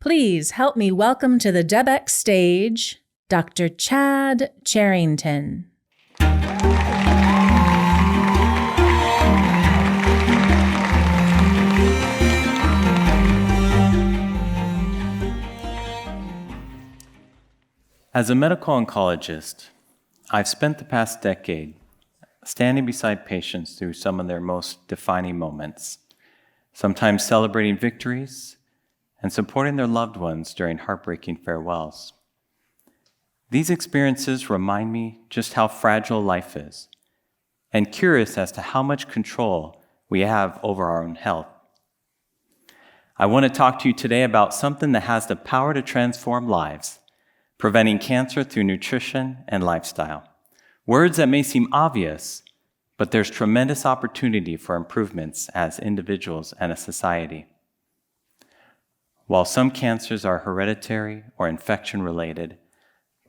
Please help me welcome to the DEBx stage, Dr. Chad Cherington. As a medical oncologist, I've spent the past decade standing beside patients through some of their most defining moments, sometimes celebrating victories and supporting their loved ones during heartbreaking farewells. These experiences remind me just how fragile life is, and curious as to how much control we have over our own health. I want to talk to you today about something that has the power to transform lives, preventing cancer through nutrition and lifestyle. Words that may seem obvious, but there's tremendous opportunity for improvements as individuals and a society. While some cancers are hereditary or infection-related,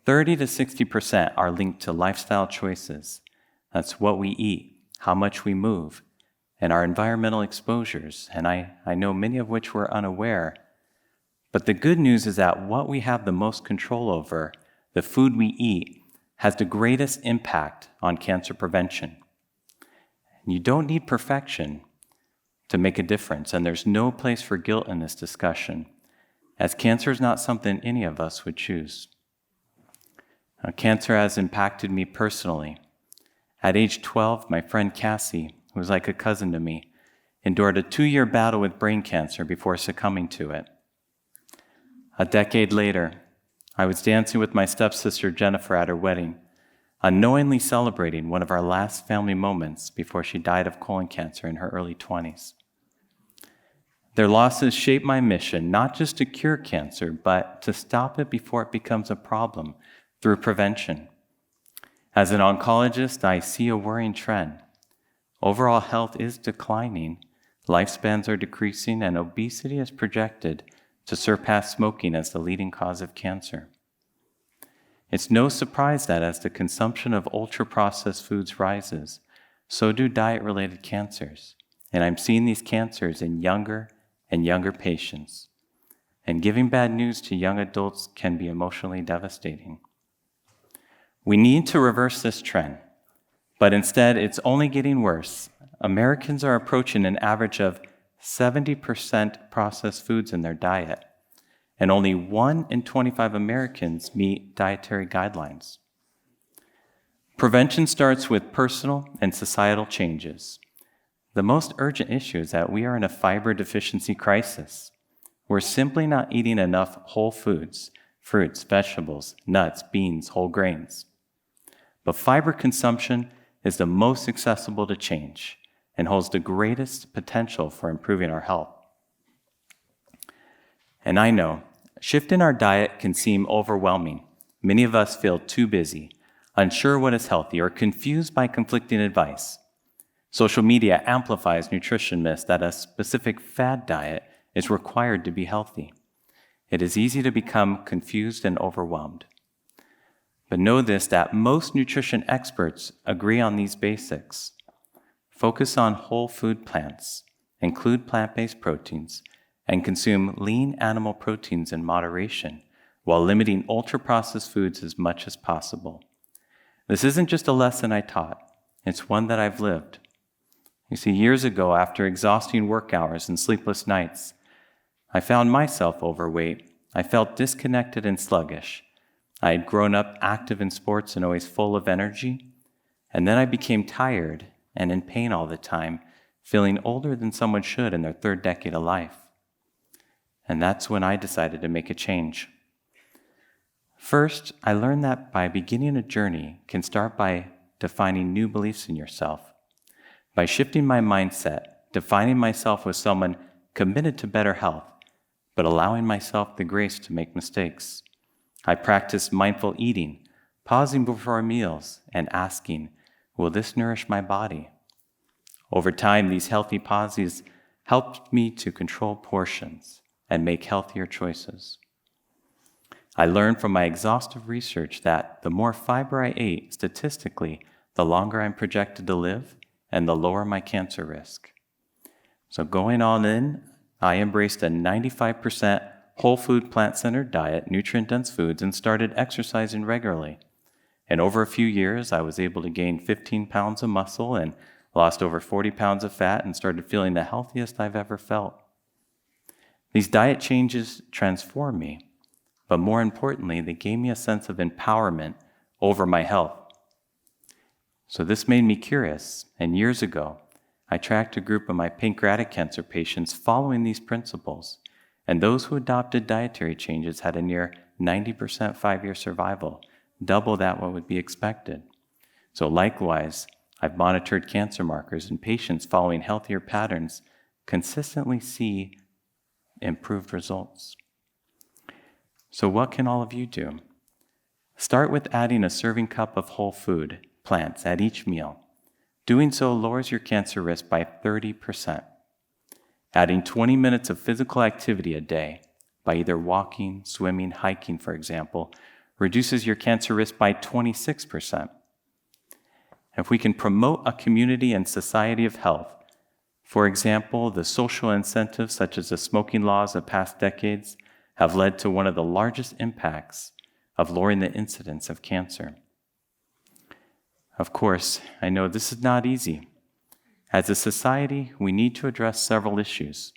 30 to 60% are linked to lifestyle choices. That's what we eat, how much we move, and our environmental exposures, and I know many of which we're unaware. But the good news is that what we have the most control over, the food we eat, has the greatest impact on cancer prevention. And you don't need perfection to make a difference, and there's no place for guilt in this discussion, as cancer is not something any of us would choose. Cancer has impacted me personally. At age 12, my friend Cassie, who was like a cousin to me, endured a 2-year battle with brain cancer before succumbing to it. A decade later, I was dancing with my stepsister Jennifer at her wedding, unknowingly celebrating one of our last family moments before she died of colon cancer in her early 20s. Their losses shaped my mission, not just to cure cancer, but to stop it before it becomes a problem through prevention. As an oncologist, I see a worrying trend. Overall health is declining, lifespans are decreasing, and obesity is projected to surpass smoking as the leading cause of cancer. It's no surprise that as the consumption of ultra-processed foods rises, so do diet-related cancers. And I'm seeing these cancers in younger and younger patients. And giving bad news to young adults can be emotionally devastating. We need to reverse this trend, but instead it's only getting worse. Americans are approaching an average of 70% processed foods in their diet, and only 1 in 25 Americans meet dietary guidelines. Prevention starts with personal and societal changes. The most urgent issue is that we are in a fiber deficiency crisis. We're simply not eating enough whole foods, fruits, vegetables, nuts, beans, whole grains. But fiber consumption is the most accessible to change and holds the greatest potential for improving our health. And I know, shifting our diet can seem overwhelming. Many of us feel too busy, unsure what is healthy, or confused by conflicting advice. Social media amplifies nutrition myths that a specific fad diet is required to be healthy. It is easy to become confused and overwhelmed. But know this, that most nutrition experts agree on these basics. Focus on whole food plants, include plant-based proteins, and consume lean animal proteins in moderation, while limiting ultra-processed foods as much as possible. This isn't just a lesson I taught, it's one that I've lived. You see, years ago, after exhausting work hours and sleepless nights, I found myself overweight. I felt disconnected and sluggish. I had grown up active in sports and always full of energy, and then I became tired and in pain all the time, feeling older than someone should in their 3rd decade of life. And that's when I decided to make a change. First, I learned that by beginning a journey can start by defining new beliefs in yourself. By shifting my mindset, defining myself as someone committed to better health, but allowing myself the grace to make mistakes. I practiced mindful eating, pausing before meals, and asking, will this nourish my body? Over time, these healthy pauses helped me to control portions and make healthier choices. I learned from my exhaustive research that the more fiber I ate, statistically, the longer I'm projected to live and the lower my cancer risk. So going all in, I embraced a 95% whole food, plant-centered diet, nutrient-dense foods, and started exercising regularly. And over a few years, I was able to gain 15 pounds of muscle and lost over 40 pounds of fat and started feeling the healthiest I've ever felt. These diet changes transformed me, but more importantly, they gave me a sense of empowerment over my health. So this made me curious, and years ago, I tracked a group of my pancreatic cancer patients following these principles, and those who adopted dietary changes had a near 90% 5-year survival, double that what would be expected. So likewise, I've monitored cancer markers, and patients following healthier patterns consistently see improved results. So what can all of you do? Start with adding a serving cup of whole food, plants, at each meal. Doing so lowers your cancer risk by 30%. Adding 20 minutes of physical activity a day, by either walking, swimming, hiking, for example, reduces your cancer risk by 26%. If we can promote a community and society of health, for example, the social incentives such as the smoking laws of past decades have led to one of the largest impacts of lowering the incidence of cancer. Of course, I know this is not easy. As a society, we need to address several issues.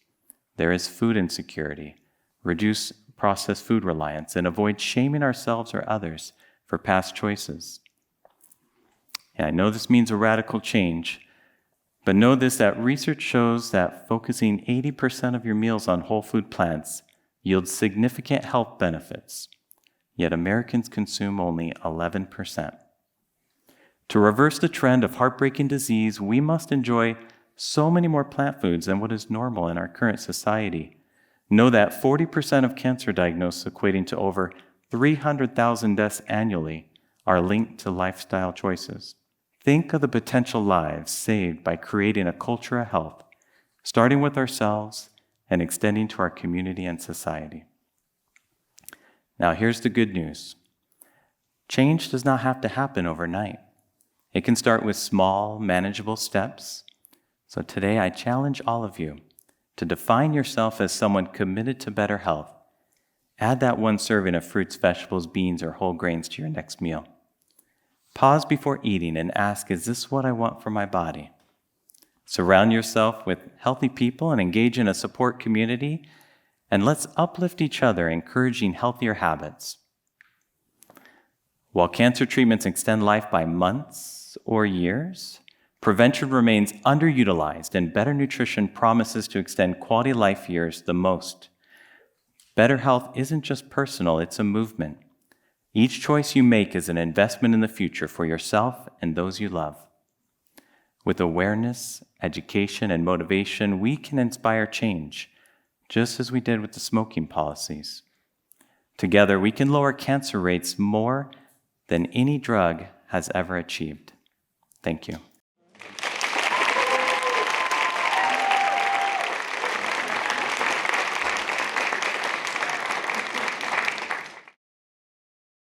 There is food insecurity, reduce processed food reliance, and avoid shaming ourselves or others for past choices. And I know this means a radical change, but know this, that research shows that focusing 80% of your meals on whole food plants yields significant health benefits, yet Americans consume only 11%. To reverse the trend of heartbreaking disease, we must enjoy so many more plant foods than what is normal in our current society. Know that 40% of cancer diagnoses, equating to over 300,000 deaths annually, are linked to lifestyle choices. Think of the potential lives saved by creating a culture of health, starting with ourselves and extending to our community and society. Now, here's the good news. Change does not have to happen overnight. It can start with small, manageable steps. So today, I challenge all of you to define yourself as someone committed to better health. Add that one serving of fruits, vegetables, beans, or whole grains to your next meal. Pause before eating and ask, is this what I want for my body? Surround yourself with healthy people and engage in a support community, and let's uplift each other, encouraging healthier habits. While cancer treatments extend life by months or years, prevention remains underutilized, and better nutrition promises to extend quality life years the most. Better health isn't just personal, it's a movement. Each choice you make is an investment in the future for yourself and those you love. With awareness, education, and motivation, we can inspire change, just as we did with the smoking policies. Together, we can lower cancer rates more than any drug has ever achieved. Thank you.